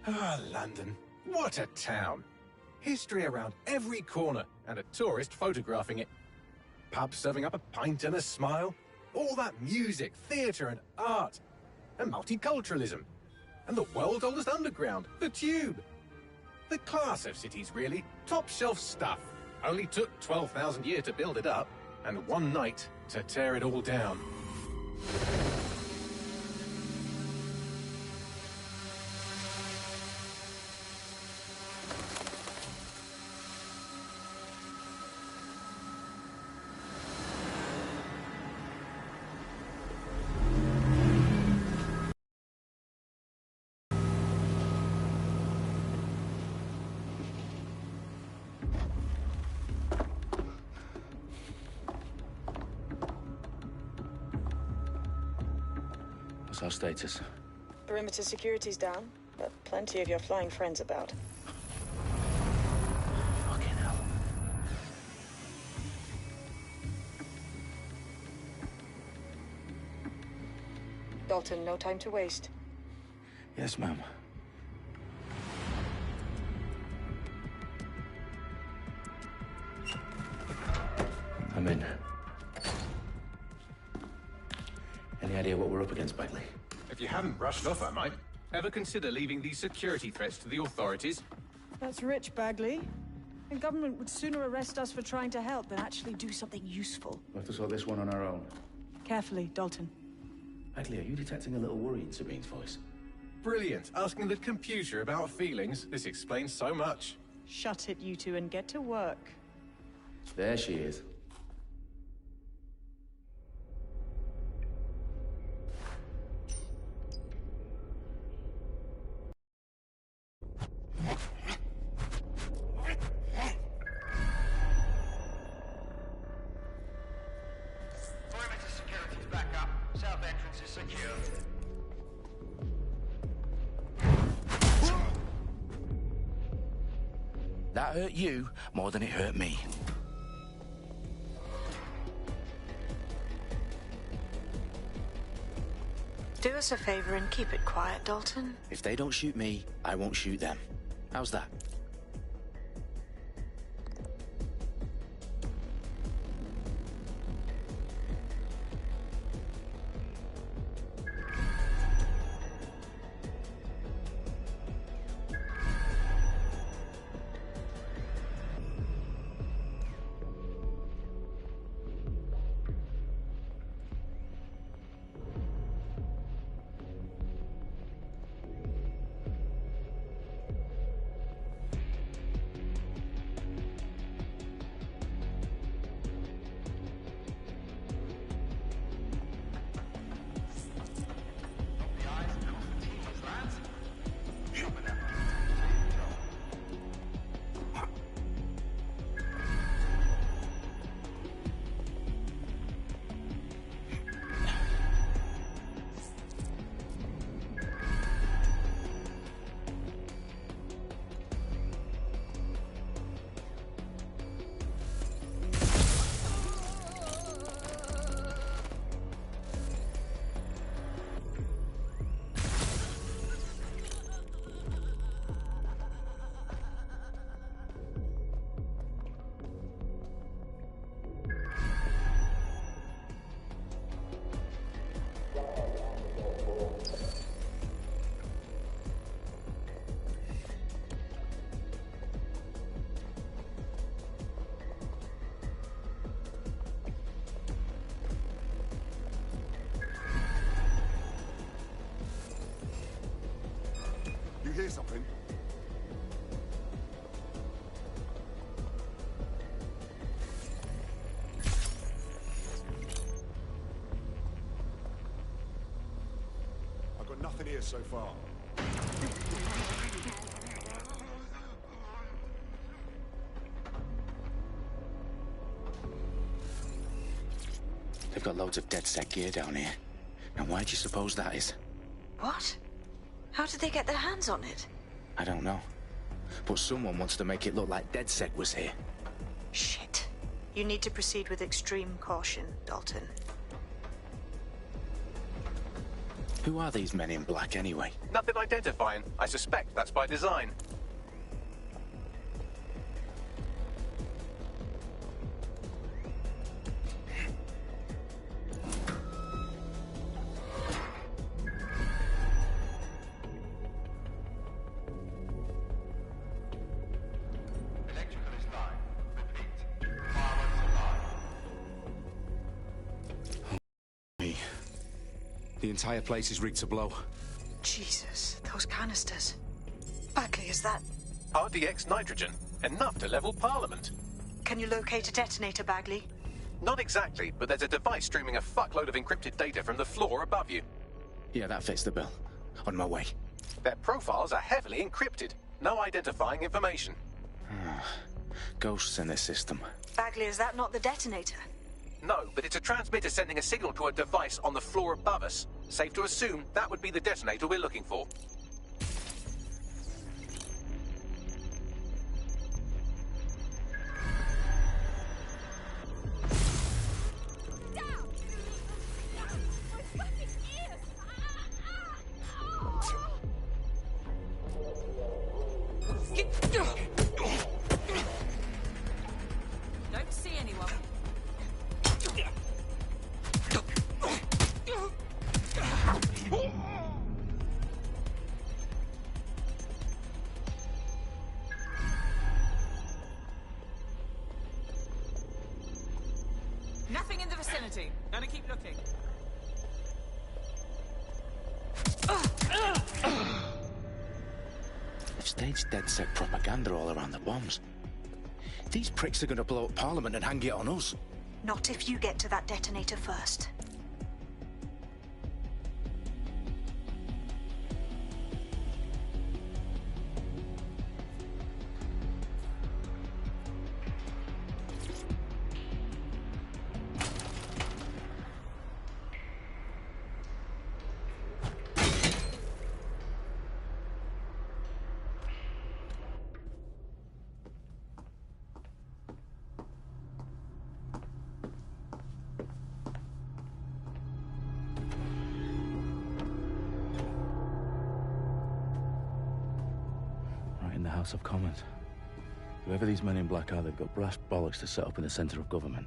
Ah, London. What a town. History around every corner, and a tourist photographing it. Pubs serving up a pint and a smile. All that music, theatre and art. And multiculturalism. And the world's oldest underground, the Tube. The class of cities, really. Top shelf stuff. Only took 12,000 years to build it up, and one night to tear it all down. What's our status? Perimeter security's down, but plenty of your flying friends about. Fucking hell. Dalton, no time to waste. Yes, ma'am. I'm in. Any idea what we're up against, Bagley? If you hadn't brushed off, I might. Ever consider leaving these security threats to the authorities? That's rich, Bagley. The government would sooner arrest us for trying to help than actually do something useful. We'll have to sort this one on our own. Carefully, Dalton. Bagley, are you detecting a little worry in Sabine's voice? Brilliant. Asking the computer about feelings. This explains so much. Shut it, you two, and get to work. There she is. That hurt you more than it hurt me. Do us a favor and keep it quiet, Dalton. If they don't shoot me, I won't shoot them. How's that? You hear something? I've got nothing here so far. They've got loads of DedSec gear down here. Now why do you suppose that is? What? How did they get their hands on it? I don't know. But someone wants to make it look like DedSec was here. Shit. You need to proceed with extreme caution, Dalton. Who are these men in black, anyway? Nothing identifying. I suspect that's by design. The entire place is rigged to blow. Jesus, those canisters. Bagley, is that... RDX nitrogen. Enough to level Parliament. Can you locate a detonator, Bagley? Not exactly, but there's a device streaming a fuckload of encrypted data from the floor above you. Yeah, that fits the bill. On my way. Their profiles are heavily encrypted. No identifying information. Ghosts in this system. Bagley, is that not the detonator? No, but it's a transmitter sending a signal to a device on the floor above us. Safe to assume that would be the detonator we're looking for. Don't see anyone. Nothing in the vicinity. Gotta keep looking. They've staged DedSec propaganda all around the bombs. These pricks are going to blow up Parliament and hang it on us. Not if you get to that detonator first. In the House of Commons. Whoever these men in black are, they've got brass bollocks to set up in the centre of government.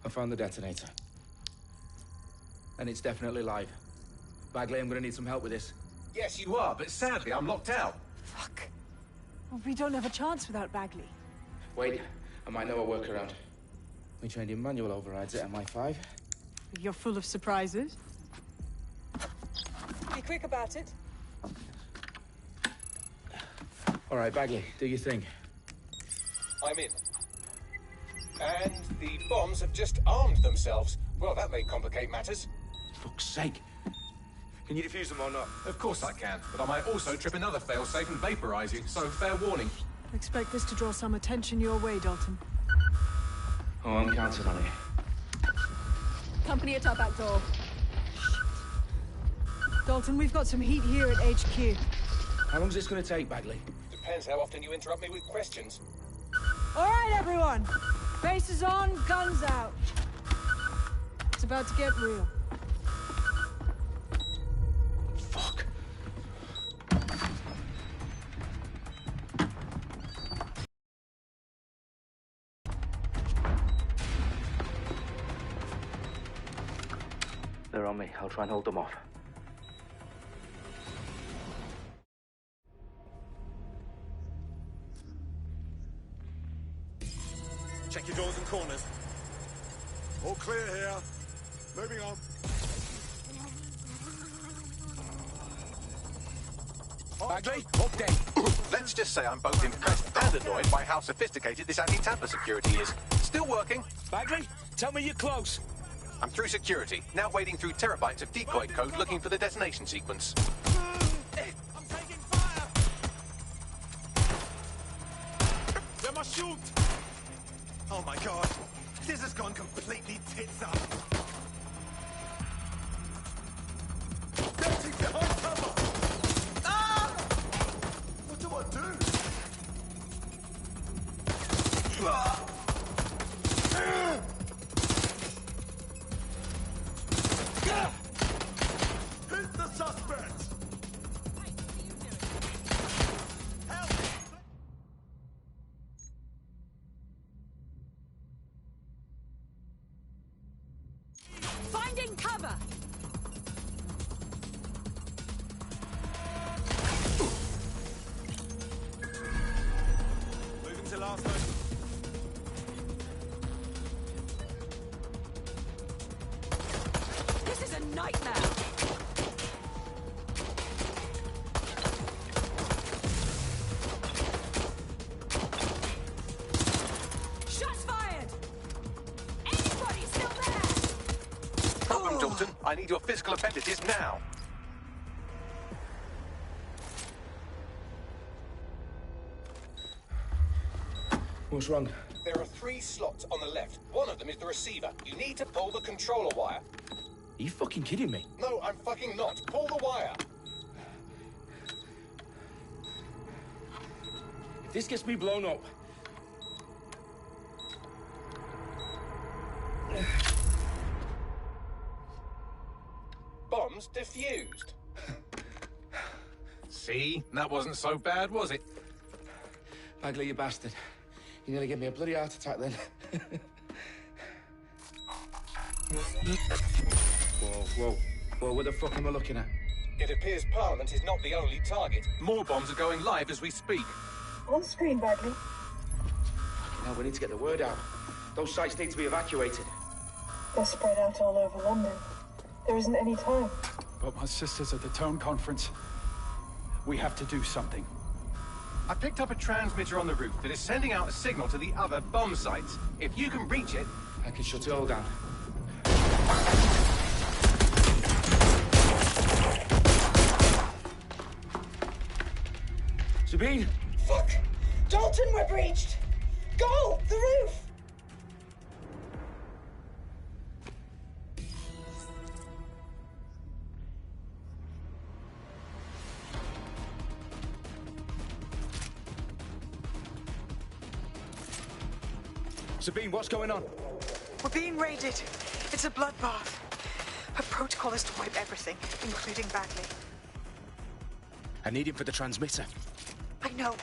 I found the detonator. And it's definitely live. Bagley, I'm gonna need some help with this. Yes, you are, but sadly I'm locked out. Fuck. Well, we don't have a chance without Bagley. Wait, I might know a workaround. We trained in manual overrides at MI5. You're full of surprises. Be quick about it. All right, Bagley, do your thing. I'm in. And the bombs have just armed themselves. Well, that may complicate matters. Fuck's sake. Can you defuse them or not? Of course I can, but I might also trip another failsafe and vaporize you, so fair warning. Expect this to draw some attention your way, Dalton. Oh, I'm counting on it. Company at our back door. Dalton, we've got some heat here at HQ. How long's this gonna take, Bagley? Depends how often you interrupt me with questions. All right, everyone. Faces on, guns out. It's about to get real. Fuck. They're on me. I'll try and hold them off. Check your doors and corners. All clear here. Moving on. Bagley, update. Let's just say I'm both impressed and annoyed by how sophisticated this anti-tamper security is. Still working. Bagley, tell me you're close. I'm through security, now wading through terabytes of decoy code looking for the detonation sequence. I'm taking fire! They're my shoot! Oh my god, this has gone completely tits up. Getting behind cover! Ah! What do I do? Ah! Hit the suspect! Help! Finding cover! Moving to last one. This is a nightmare! Shots fired! Anybody still there? Problem, Dalton. I need your physical appendices now. What's wrong? There are 3 slots on the left. One of them is the receiver. You need to pull the controller wire. Are you fucking kidding me? No, I'm fucking not. Pull the wire. If this gets me blown up... Bombs defused. See? That wasn't so bad, was it? Bagley, you bastard. You nearly gave me a bloody heart attack then. Whoa. What the fuck am I looking at? It appears Parliament is not the only target. More bombs are going live as we speak. On screen, Bagley. Now we need to get the word out. Those sites need to be evacuated. They're spread out all over London. There isn't any time. But my sister's at the Tone Conference. We have to do something. I picked up a transmitter on the roof that is sending out a signal to the other bomb sites. If you can reach it... I can shut it all down. Sabine! Fuck! Dalton, we're breached! Go! The roof! Sabine, what's going on? We're being raided. It's a bloodbath. Our protocol is to wipe everything, including Bagley. I need him for the transmitter. I know,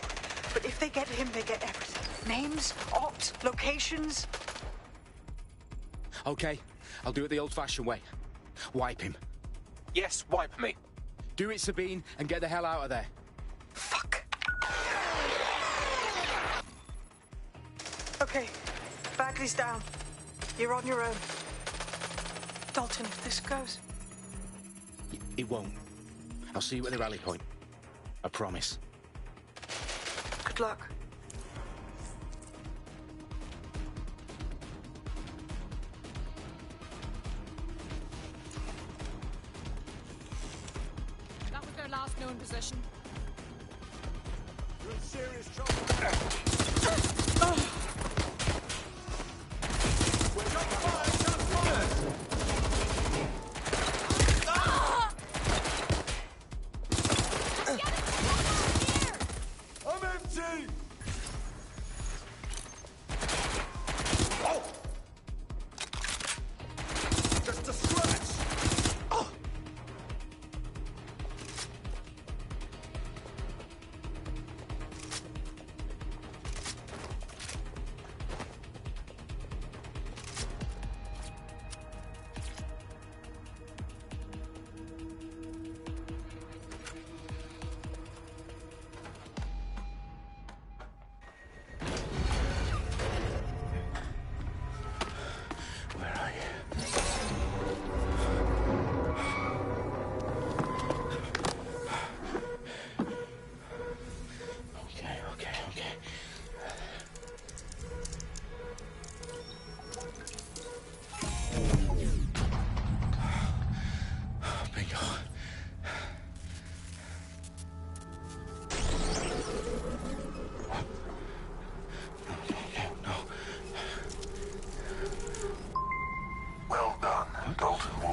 but if they get him, they get everything. Names, ops, locations. Okay, I'll do it the old-fashioned way. Wipe him. Yes, wipe me. Do it, Sabine, and get the hell out of there. Fuck. Okay, Bagley's down. You're on your own. Dalton, if this goes... It won't. I'll see you at the rally point. I promise. Good luck. That was their last known position. You're in serious trouble. We're not fired! Not fired! I'm empty! Oh! Just a scratch! Oh!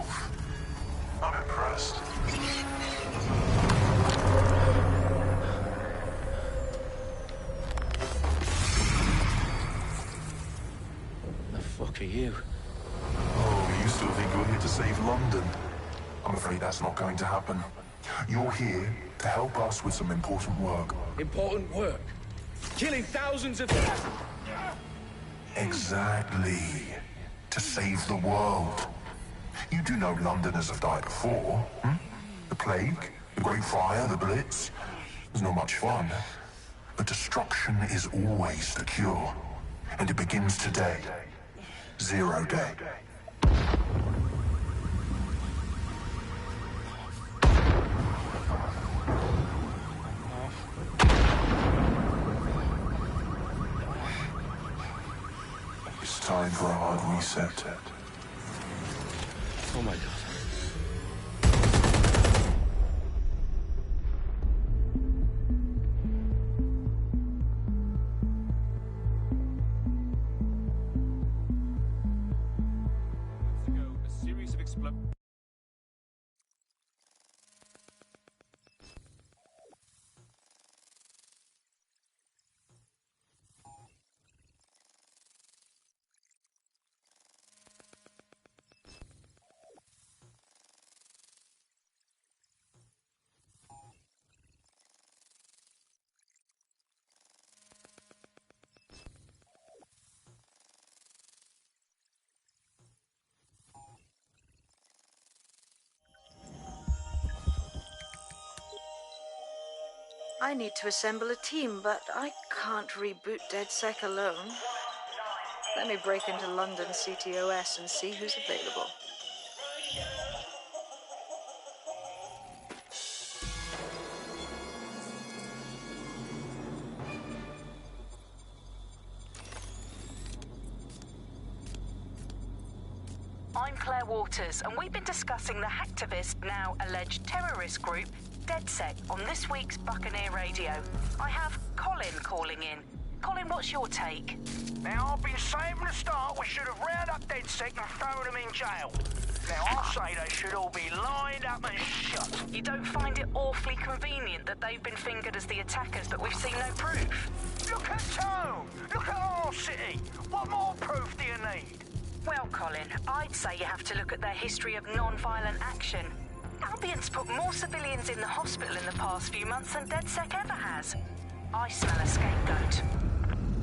move. I'm impressed. The fuck are you? Oh, you still think you're here to save London? I'm afraid that's not going to happen. You're here to help us with some important work. Important work? Killing thousands of... Exactly. To save the world. You do know Londoners have died before, hmm? The Plague, the Great Fire, the Blitz. It's not much fun. But destruction is always the cure. And it begins today. Zero Day. It's time for a hard reset. Oh my god. A series of explosions. I need to assemble a team, but I can't reboot DedSec alone. Let me break into London CTOS and see who's available. I'm Claire Waters, and we've been discussing the hacktivist, now alleged terrorist group, DedSec, on this week's Buccaneer Radio. I have Colin calling in. Colin, what's your take? Now, I've been saying from the start we should have rounded up DedSec and thrown them in jail. Now, I say they should all be lined up and shot. You don't find it awfully convenient that they've been fingered as the attackers, but we've seen no proof? Look at Tone! Look at our city! What more proof do you need? Well, Colin, I'd say you have to look at their history of non-violent action. Albion's put more civilians in the hospital in the past few months than DedSec ever has. I smell a scapegoat.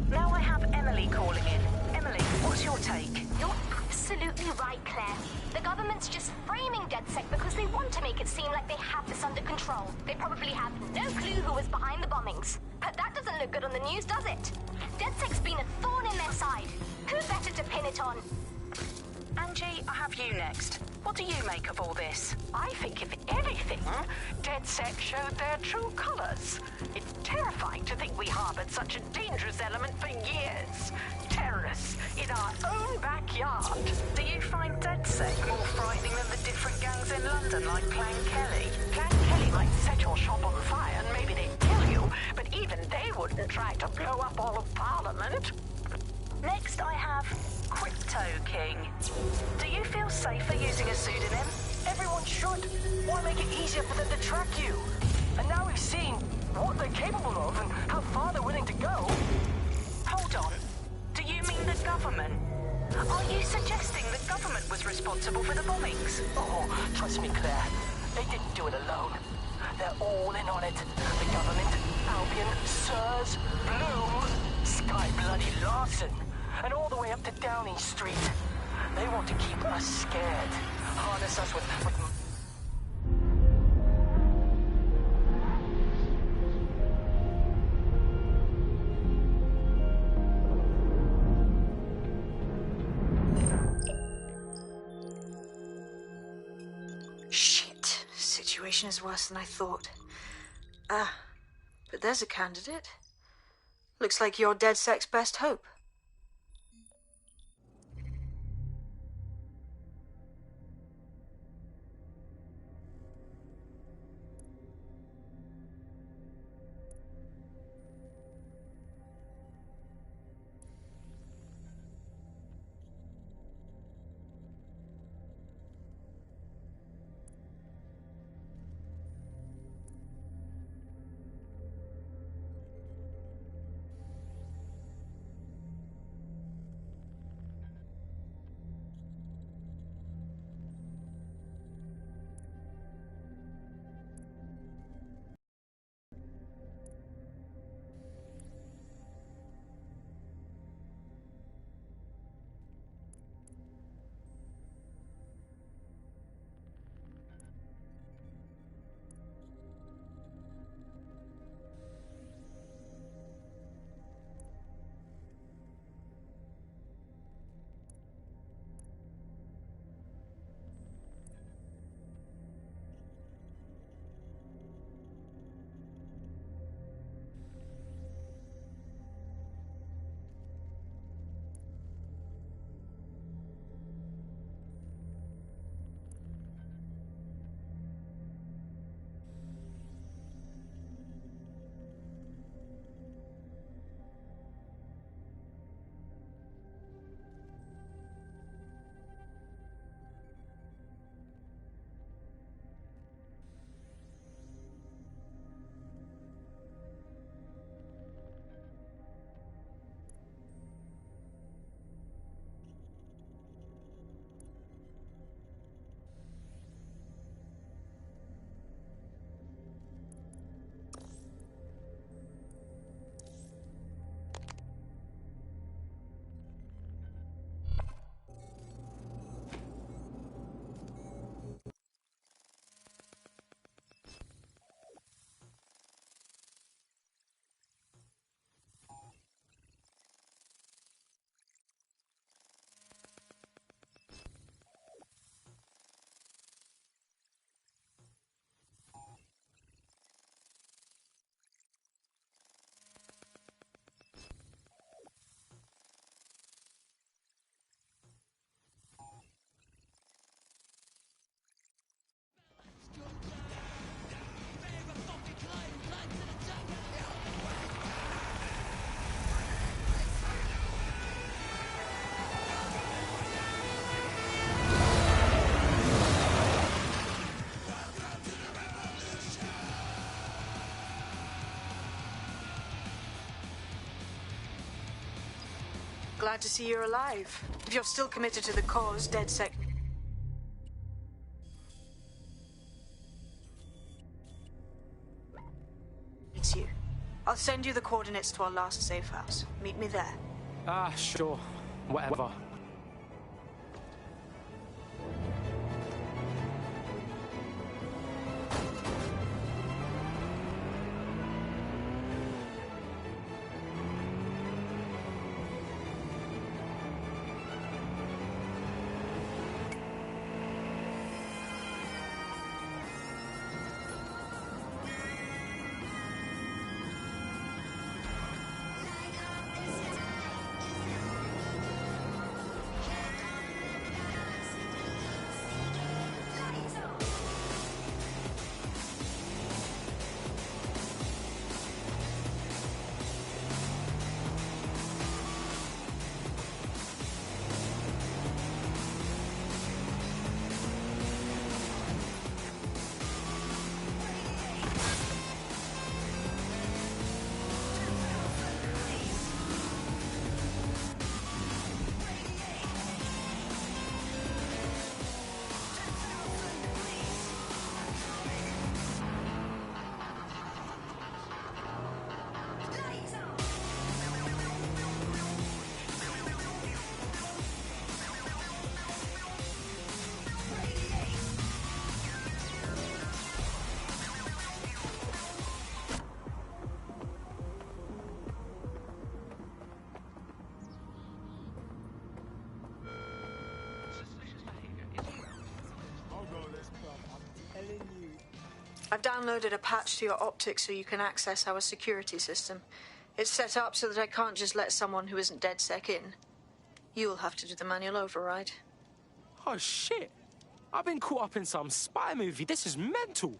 Now I have Emily calling in. Emily, what's your take? You're absolutely right, Claire. The government's just framing DedSec because they want to make it seem like they have this under control. They probably have no clue who was behind the bombings. But that doesn't look good on the news, does it? DedSec's been a thorn in their side. Who better to pin it on? Angie, I have you next. What do you make of all this? I think, if anything, DedSec showed their true colors. It's terrifying to think we harbored such a dangerous element for years. Terrorists in our own backyard. Do you find DedSec more frightening than the different gangs in London, like Clan Kelly? Clan Kelly might set your shop on fire and maybe they'd kill you, but even they wouldn't try to blow up all of Parliament. Next, I have Crypto King. Do you feel safer using a pseudonym? Everyone should. Why make it easier for them to track you? And now we've seen what they're capable of and how far they're willing to go. Hold on. Do you mean the government? Are you suggesting the government was responsible for the bombings? Oh, trust me, Claire. They didn't do it alone. They're all in on it. The government, Albion, SIRS, Bloom, Sky Bloody Larson, and all the way up to Downing Street. They want to keep us scared. Harness us with Shit. Situation is worse than I thought. But there's a candidate. Looks like you're DedSec's best hope. glad to see you're alive. If you're still committed to the cause, DedSec... It's you. I'll send you the coordinates to our last safe house. Meet me there. Sure. Whatever. I've downloaded a patch to your optics so you can access our security system. It's set up so that I can't just let someone who isn't DedSec in. You'll have to do the manual override. Oh, shit. I've been caught up in some spy movie. This is mental.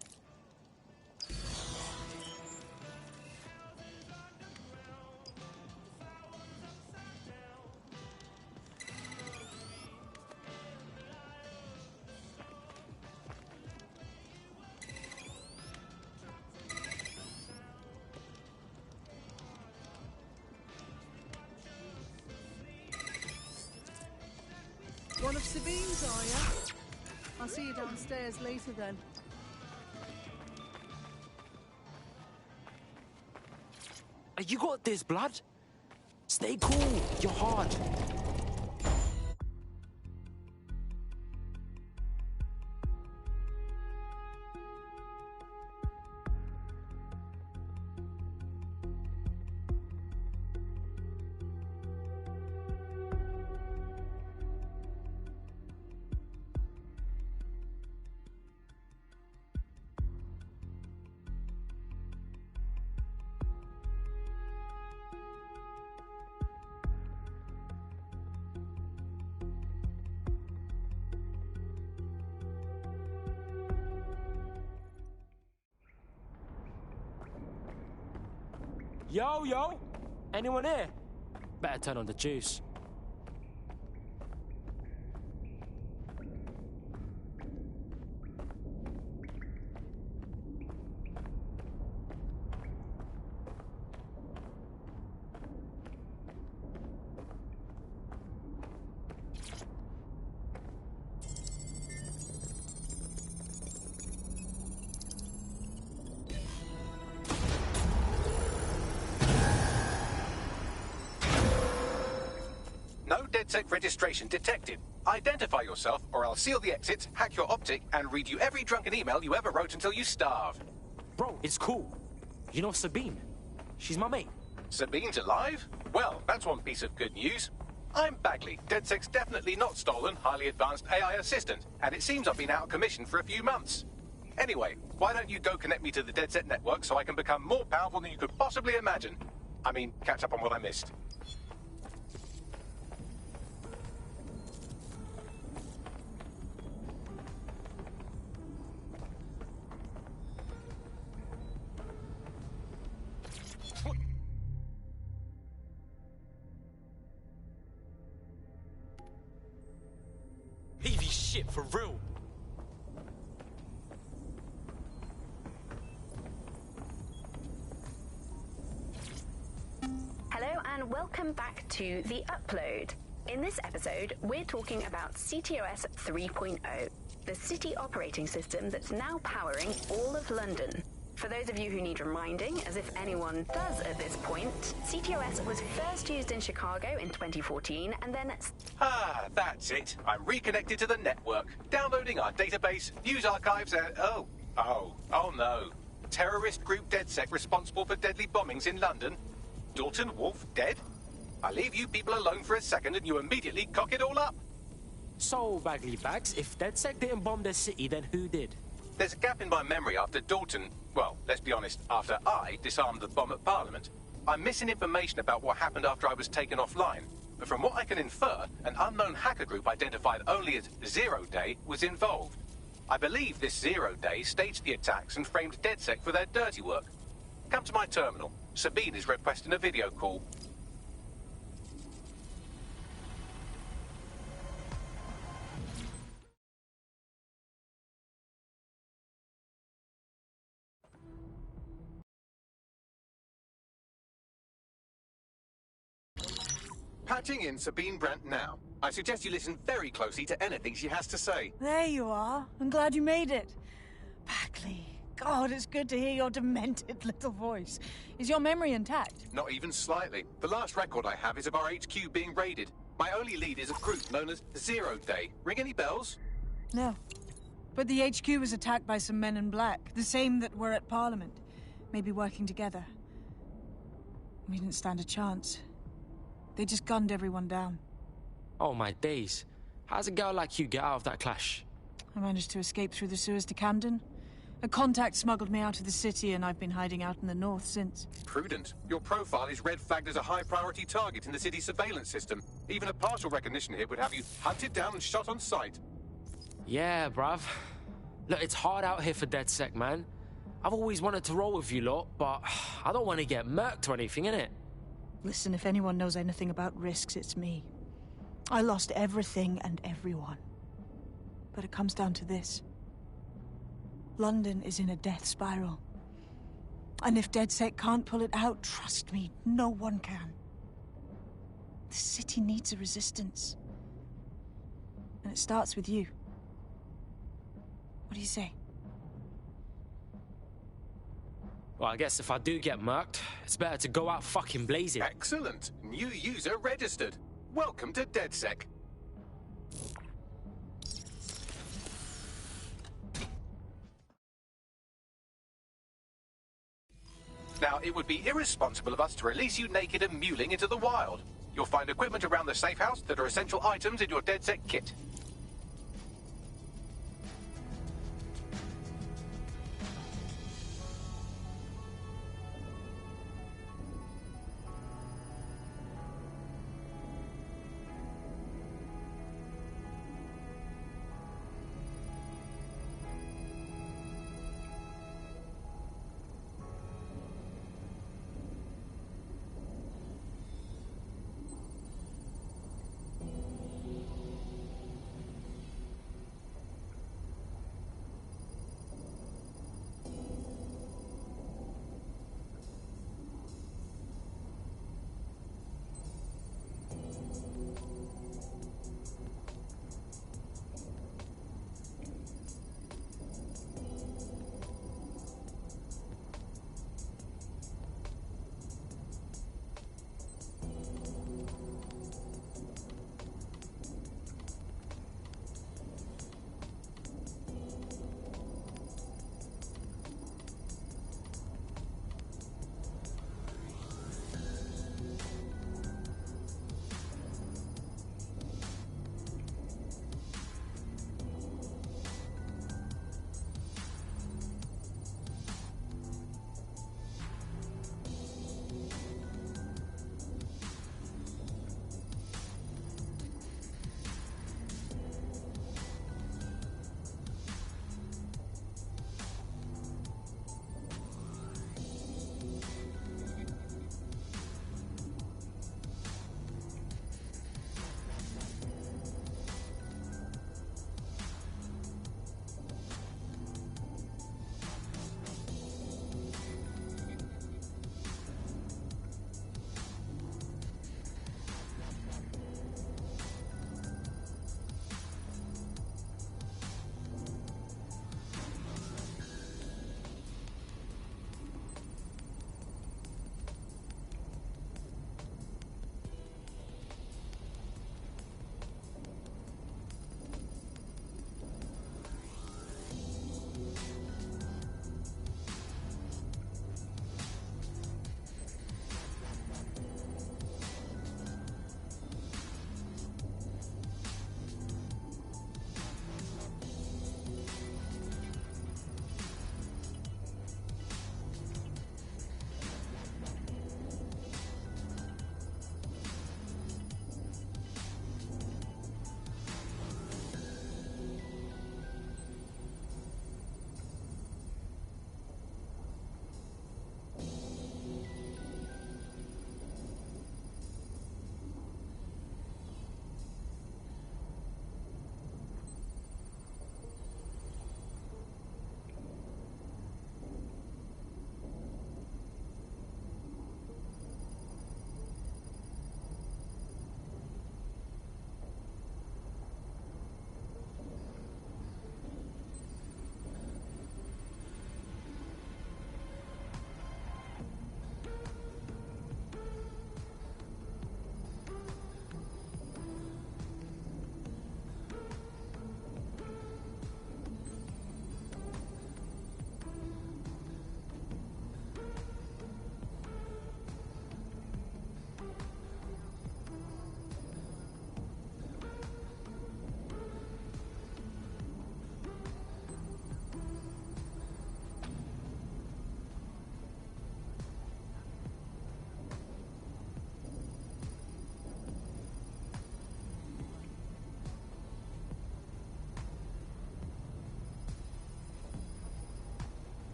One of Sabine's, are you? I'll see you downstairs later then. You got this, blood. Stay cool. You're hard. Yo! Anyone here? Better turn on the juice. DedSec registration detected. Identify yourself, or I'll seal the exits, hack your optic, and read you every drunken email you ever wrote until you starve. Bro, it's cool. You know Sabine? She's my mate. Sabine's alive? Well, that's one piece of good news. I'm Bagley, DedSec's definitely not stolen, highly advanced AI assistant, and it seems I've been out of commission for a few months. Anyway, why don't you go connect me to the DedSec network so I can become more powerful than you could possibly imagine? I mean, catch up on what I missed. Heavy shit for real. Hello and welcome. welcome back to The Upload. In this episode, we're talking about CTOS 3.0, the city operating system that's now powering all of London. For those of you who need reminding, as if anyone does at this point, CTOS was first used in Chicago in 2014 and then... Ah, that's it. I'm reconnected to the network, downloading our database, news archives, and... Oh no. Terrorist group DedSec responsible for deadly bombings in London? Dalton Wolf dead? I leave you people alone for a second and you immediately cock it all up. So, Bagley Bags, if DedSec didn't bomb the city, then who did? There's a gap in my memory after Dalton... Well, let's be honest, after I disarmed the bomb at Parliament. I'm missing information about what happened after I was taken offline. But from what I can infer, an unknown hacker group identified only as Zero Day was involved. I believe this Zero Day staged the attacks and framed DedSec for their dirty work. Come to my terminal. Sabine is requesting a video call. Patching in Sabine Brandt now. I suggest you listen very closely to anything she has to say. There you are. I'm glad you made it. Bagley. God, it's good to hear your demented little voice. Is your memory intact? Not even slightly. The last record I have is of our HQ being raided. My only lead is a group known as Zero Day. Ring any bells? No. But the HQ was attacked by some men in black, the same that were at Parliament. Maybe working together. We didn't stand a chance. They just gunned everyone down. Oh my days. How's a girl like you get out of that clash? I managed to escape through the sewers to Camden. A contact smuggled me out of the city and I've been hiding out in the north since. Prudent. Your profile is red flagged as a high-priority target in the city's surveillance system. Even a partial recognition hit would have you hunted down and shot on sight. Yeah, bruv. Look, it's hard out here for DedSec, man. I've always wanted to roll with you lot, but I don't want to get murked or anything, innit? Listen, if anyone knows anything about risks, it's me. I lost everything and everyone. But it comes down to this. London is in a death spiral. And if DedSec can't pull it out, trust me, no one can. The city needs a resistance. And it starts with you. What do you say? Well, I guess if I do get murked, it's better to go out fucking blazing. Excellent. New user registered. Welcome to DedSec. Now, it would be irresponsible of us to release you naked and mewling into the wild. You'll find equipment around the safe house that are essential items in your DedSec kit.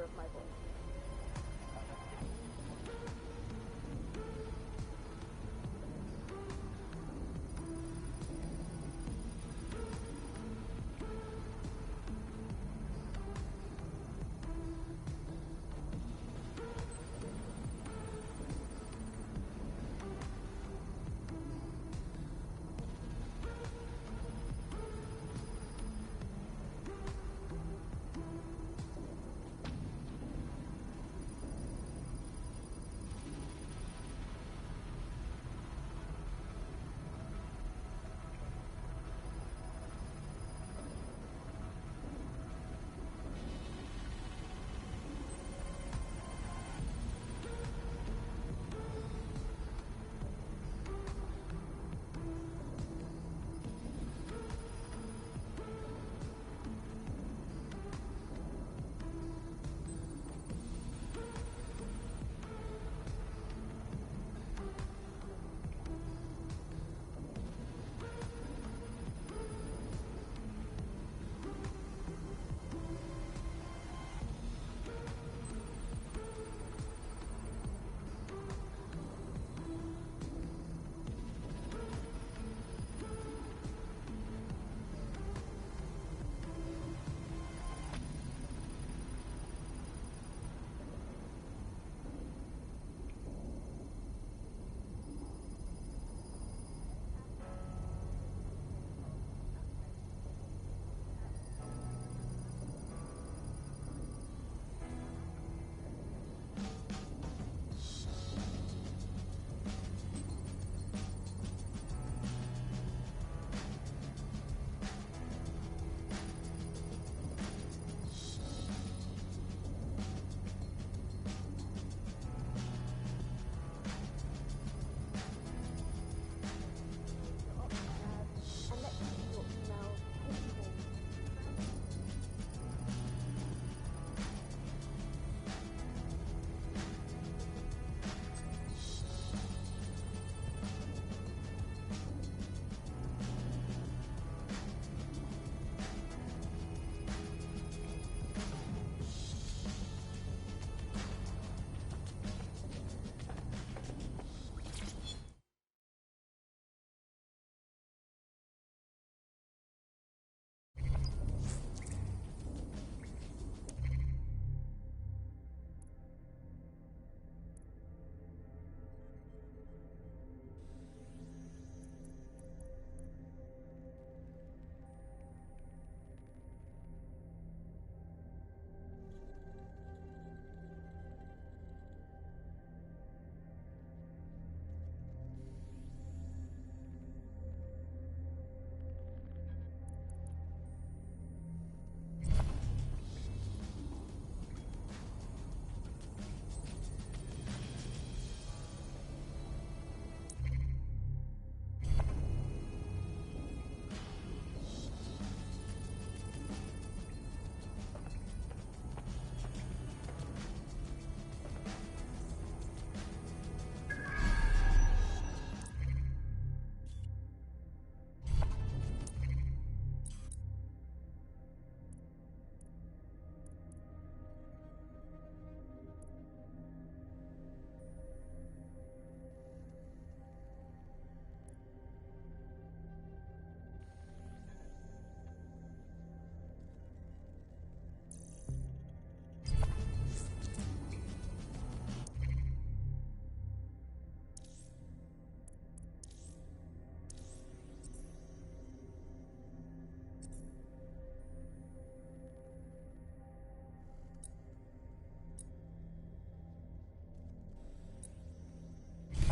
of my voice.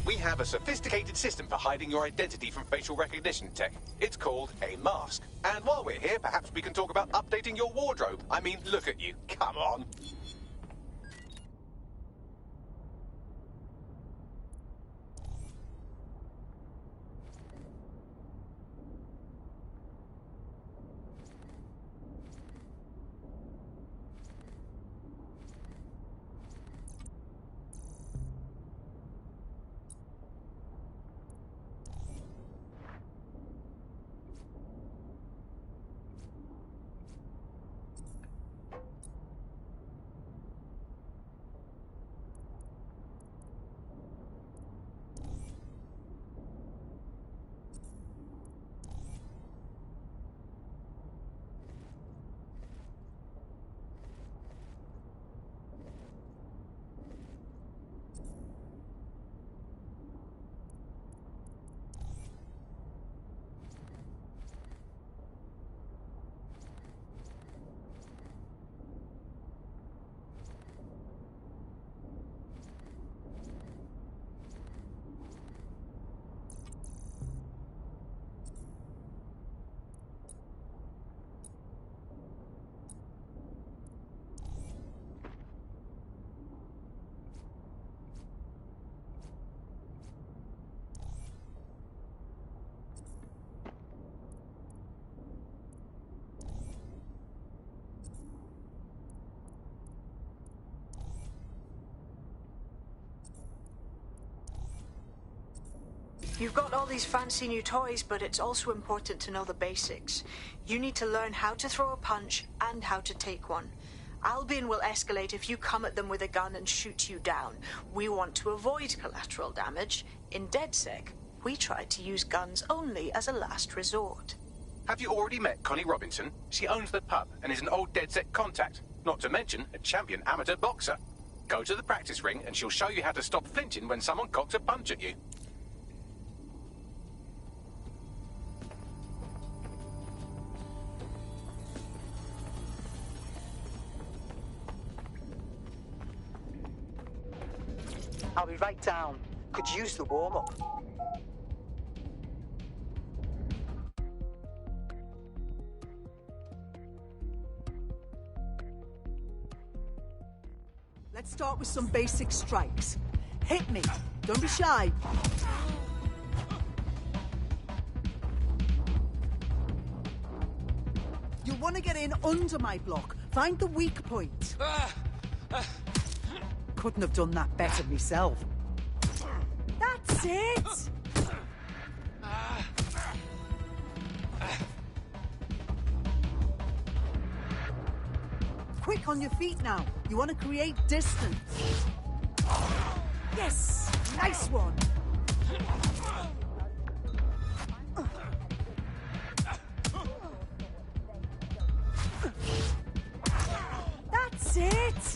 We have a sophisticated system for hiding your identity from facial recognition tech. It's called a mask. And while we're here, perhaps we can talk about updating your wardrobe. I mean, look at you. Come on. You've got all these fancy new toys, but it's also important to know the basics. You need to learn how to throw a punch and how to take one. Albion will escalate if you come at them with a gun and shoot you down. We want to avoid collateral damage. In DedSec, we try to use guns only as a last resort. Have you already met Connie Robinson? She owns the pub and is an old DedSec contact, not to mention a champion amateur boxer. Go to the practice ring and she'll show you how to stop flinching when someone cocks a punch at you. I'll be right down. Could use the warm-up. Let's start with some basic strikes. Hit me. Don't be shy. You'll want to get in under my block. Find the weak point. Couldn't have done that better myself. That's it! Quick on your feet now. You want to create distance. Yes! Nice one! That's it!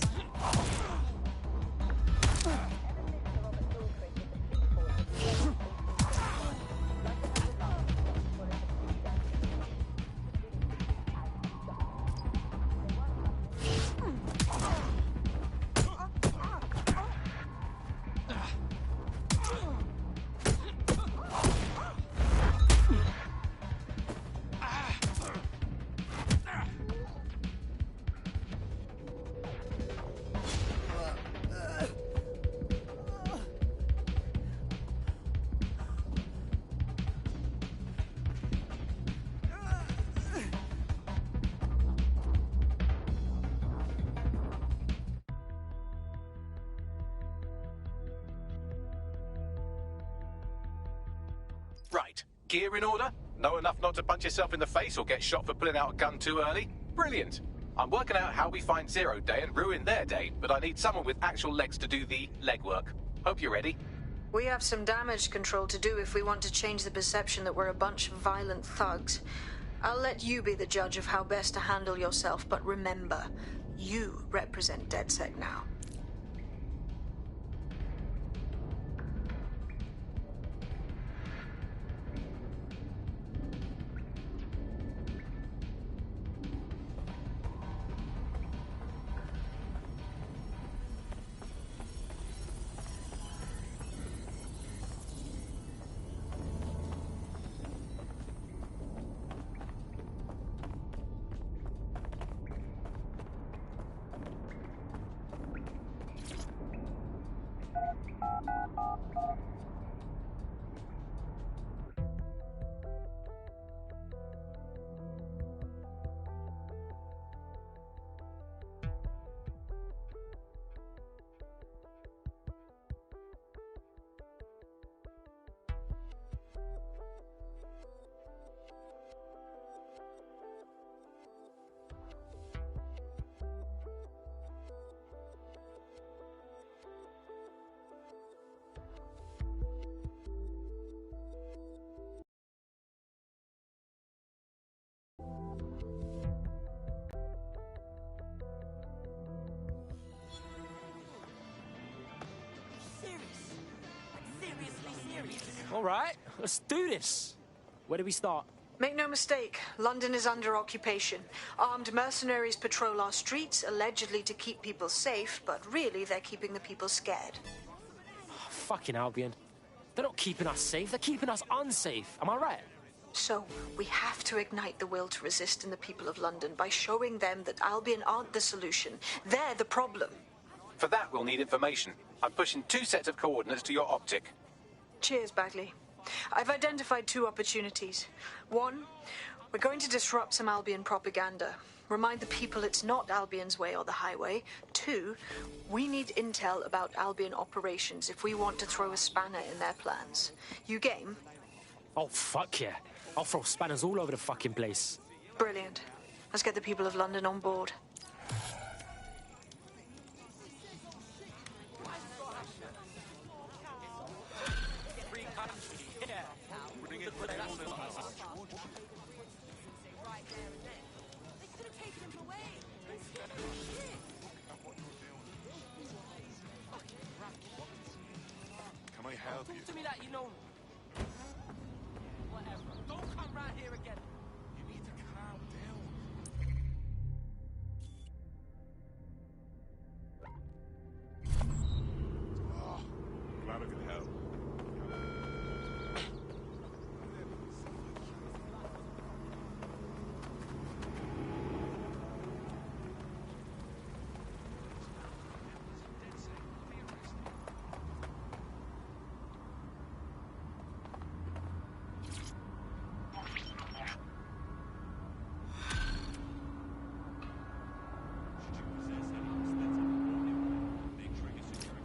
Right. Gear in order? Know enough not to punch yourself in the face or get shot for pulling out a gun too early? Brilliant. I'm working out how we find Zero Day and ruin their day, but I need someone with actual legs to do the legwork. Hope you're ready. We have some damage control to do if we want to change the perception that we're a bunch of violent thugs. I'll let you be the judge of how best to handle yourself, but remember, you represent DedSec now. All right, let's do this. Where do we start? Make no mistake, London is under occupation. Armed mercenaries patrol our streets, allegedly to keep people safe, but really they're keeping the people scared. Oh, fucking Albion. They're not keeping us safe, they're keeping us unsafe. Am I right? So, we have to ignite the will to resist in the people of London by showing them that Albion aren't the solution. They're the problem. For that, we'll need information. I'm pushing 2 sets of coordinates to your optic. Cheers, Bagley. I've identified 2 opportunities. One, we're going to disrupt some Albion propaganda. remind the people it's not Albion's way or the highway. 2, we need intel about Albion operations if we want to throw a spanner in their plans. You game? Oh, fuck yeah. I'll throw spanners all over the fucking place. Brilliant. Let's get the people of London on board. Can I help you? Talk to me like you know me. Whatever. Don't come round here again. You need to calm down. Oh, glad I could help.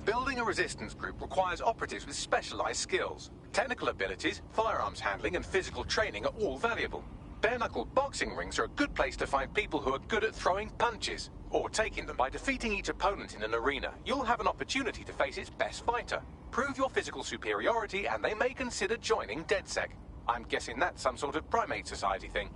Building a resistance group requires operatives with specialized skills. Technical abilities, firearms handling, and physical training are all valuable. Bare-knuckle boxing rings are a good place to find people who are good at throwing punches, or taking them. By defeating each opponent in an arena, you'll have an opportunity to face its best fighter. Prove your physical superiority, and they may consider joining DedSec. I'm guessing that's some sort of primate society thing.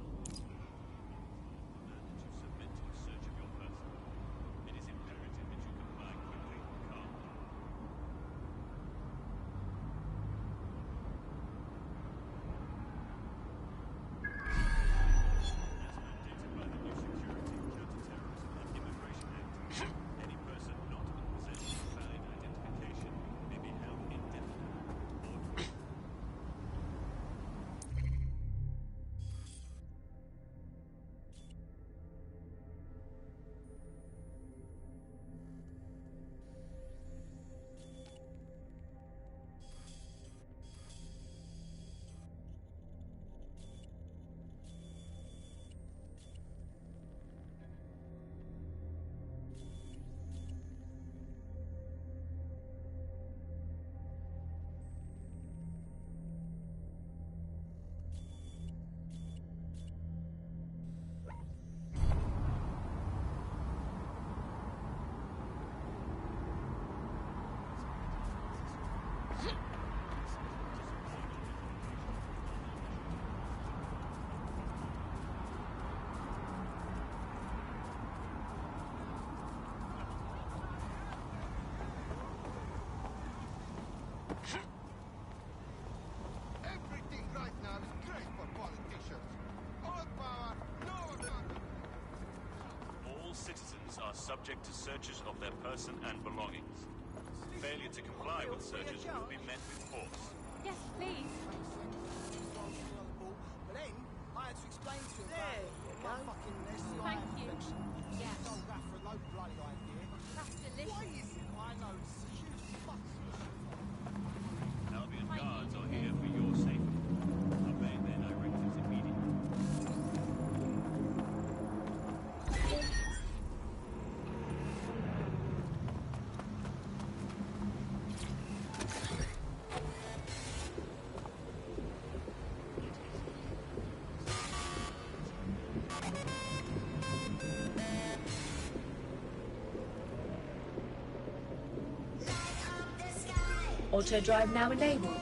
Everything right now is great for politicians. All power, no autonomy. All citizens are subject to searches of their person and belongings. Failure to comply with searches will be met with force. Yes, please. But then, I had to explain to him about my fucking SCI Thank you. infection. Yeah. He told Rafa no bloody idea. That's delicious. Why is it? I know, it's a huge fuck. Albion guards are here for your safety. Obey their directives immediately. Auto drive now enabled.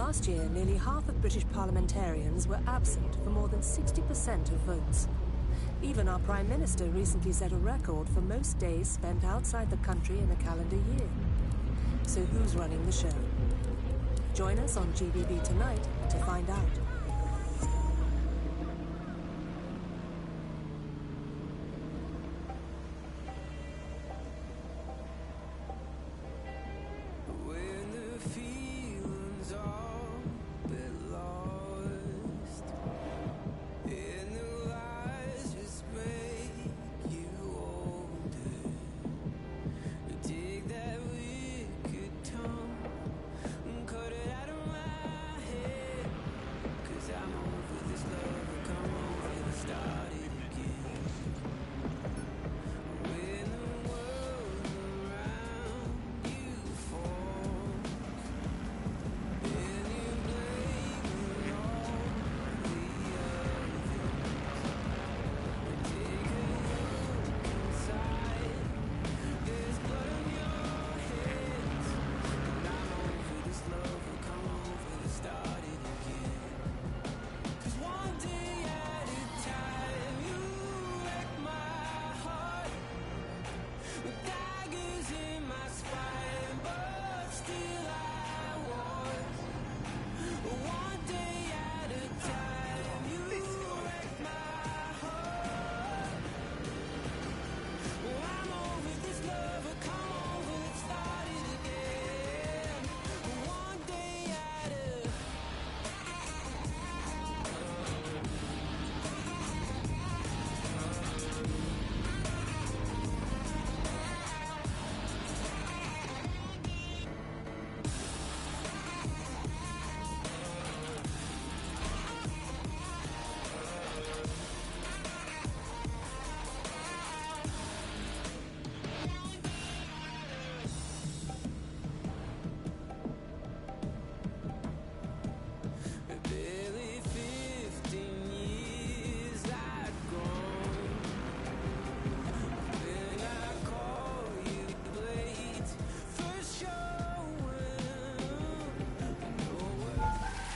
Last year, nearly half of British parliamentarians were absent for more than 60% of votes. Even our Prime Minister recently set a record for most days spent outside the country in a calendar year. So who's running the show? Join us on GBB tonight to find out.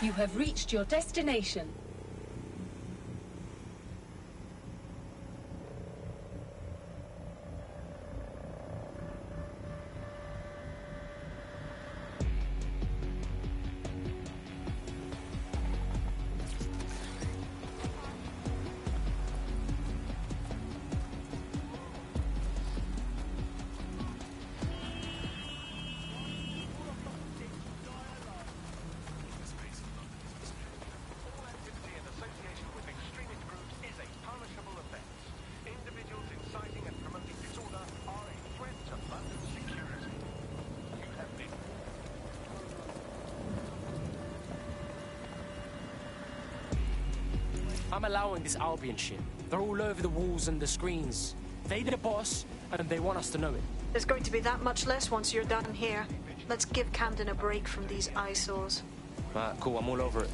You have reached your destination. I'm allowing this Albion shit. They're all over the walls and the screens. They're the boss, and they want us to know it. There's going to be that much less once you're done here. Let's give Camden a break from these eyesores. Alright, cool, I'm all over it.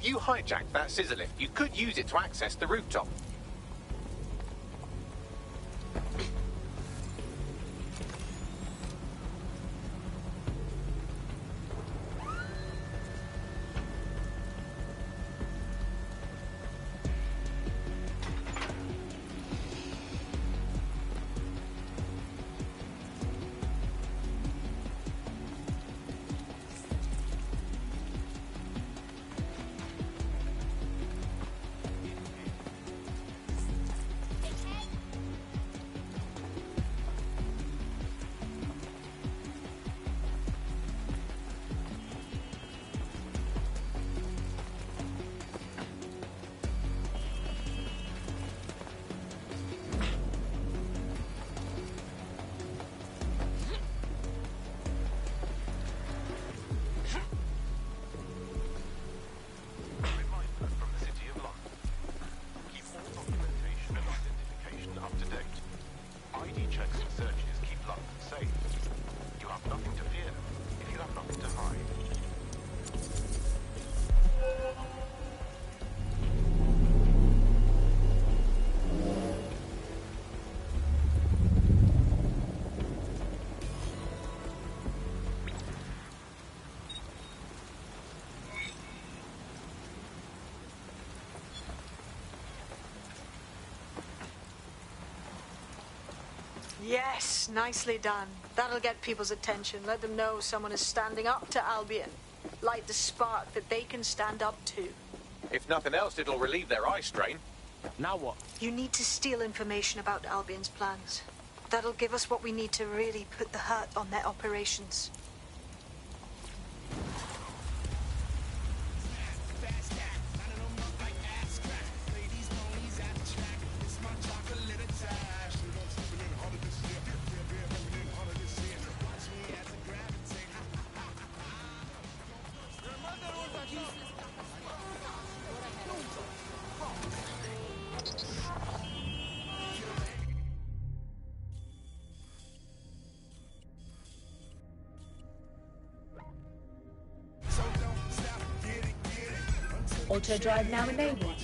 If you hijack that scissor lift, you could use it to access the rooftop. Yes, nicely done. That'll get people's attention. Let them know someone is standing up to Albion. Light the spark that they can stand up to. If nothing else, it'll relieve their eye strain. Now what? You need to steal information about Albion's plans. That'll give us what we need to really put the hurt on their operations. Auto drive now enabled.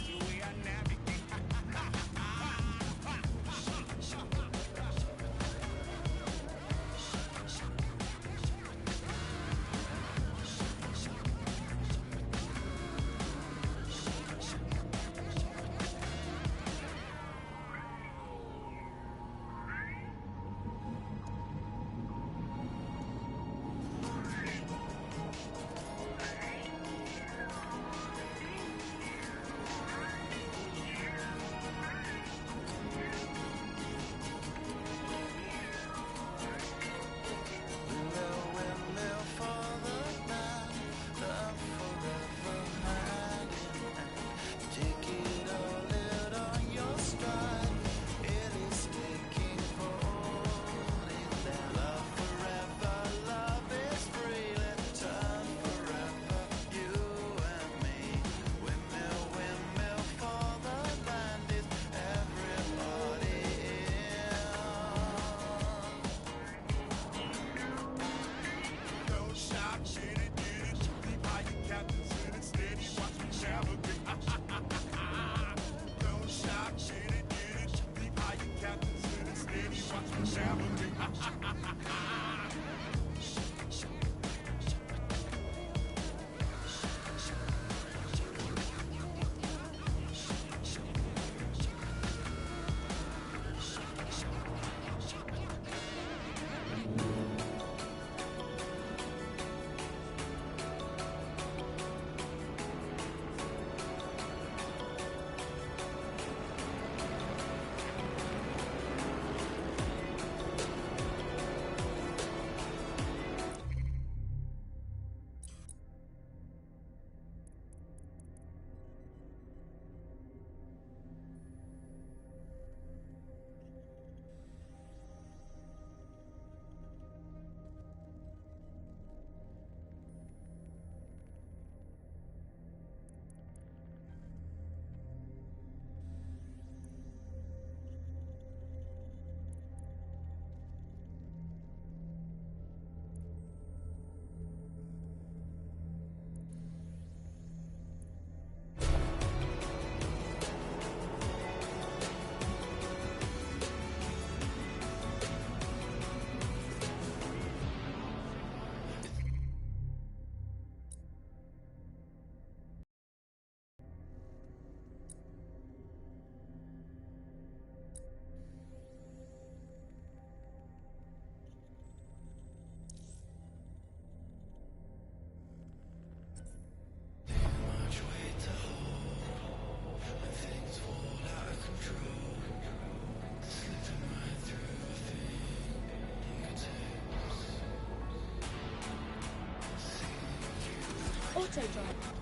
Auto drive.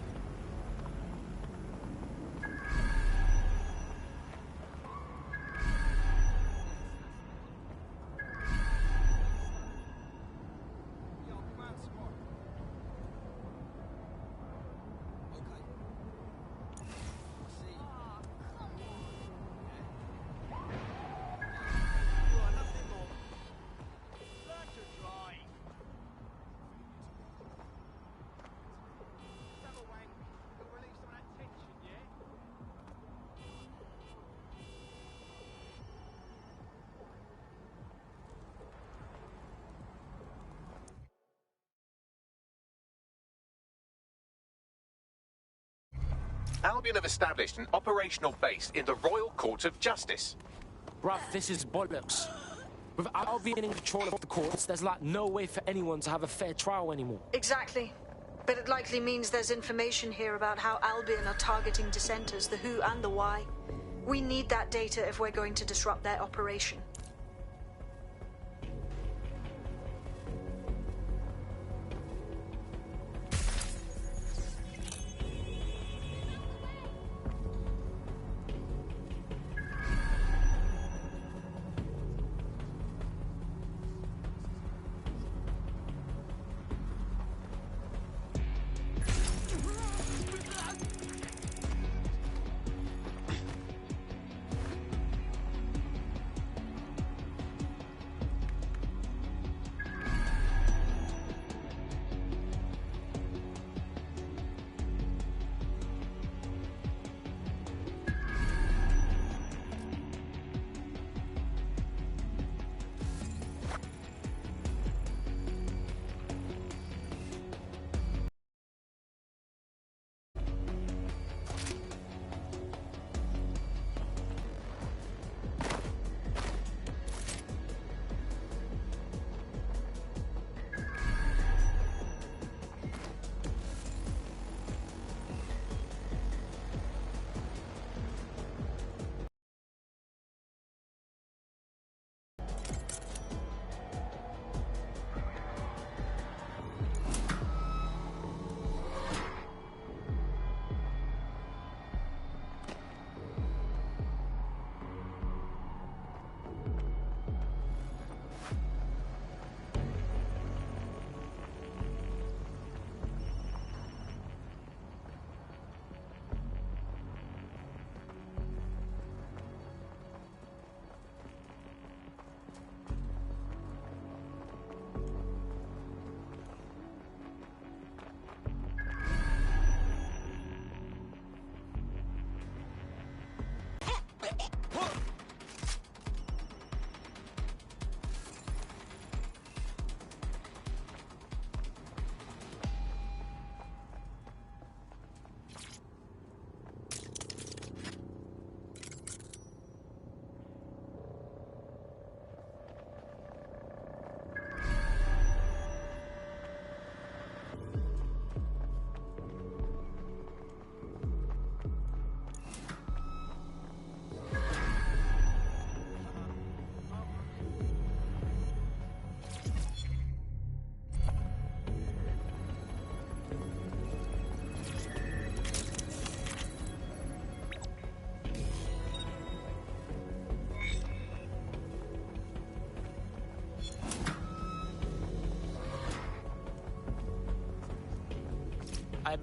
Albion have established an operational base in the Royal Court of Justice. Bruv, this is bollocks. Without being in control of the courts, there's like no way for anyone to have a fair trial anymore. Exactly. But it likely means there's information here about how Albion are targeting dissenters, the who and the why. We need that data if we're going to disrupt their operation.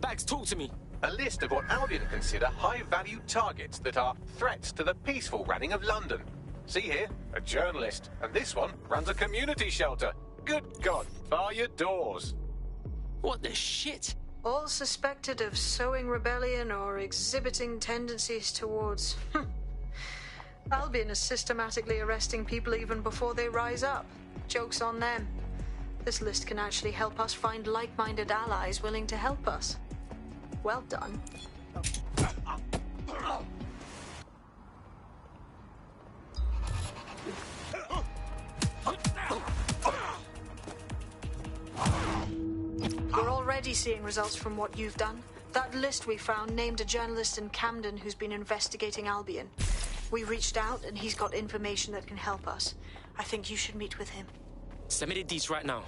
Bags, talk to me. A list of what Albion consider high-value targets that are threats to the peaceful running of London. See here, a journalist, and this one runs a community shelter. Good God, bar your doors. What the shit? All suspected of sowing rebellion or exhibiting tendencies towards... Albion is systematically arresting people even before they rise up. Joke's on them. This list can actually help us find like-minded allies willing to help us. Well done. We're already seeing results from what you've done. That list we found named a journalist in Camden who's been investigating Albion. We reached out and he's got information that can help us. I think you should meet with him. Send me the deets right now.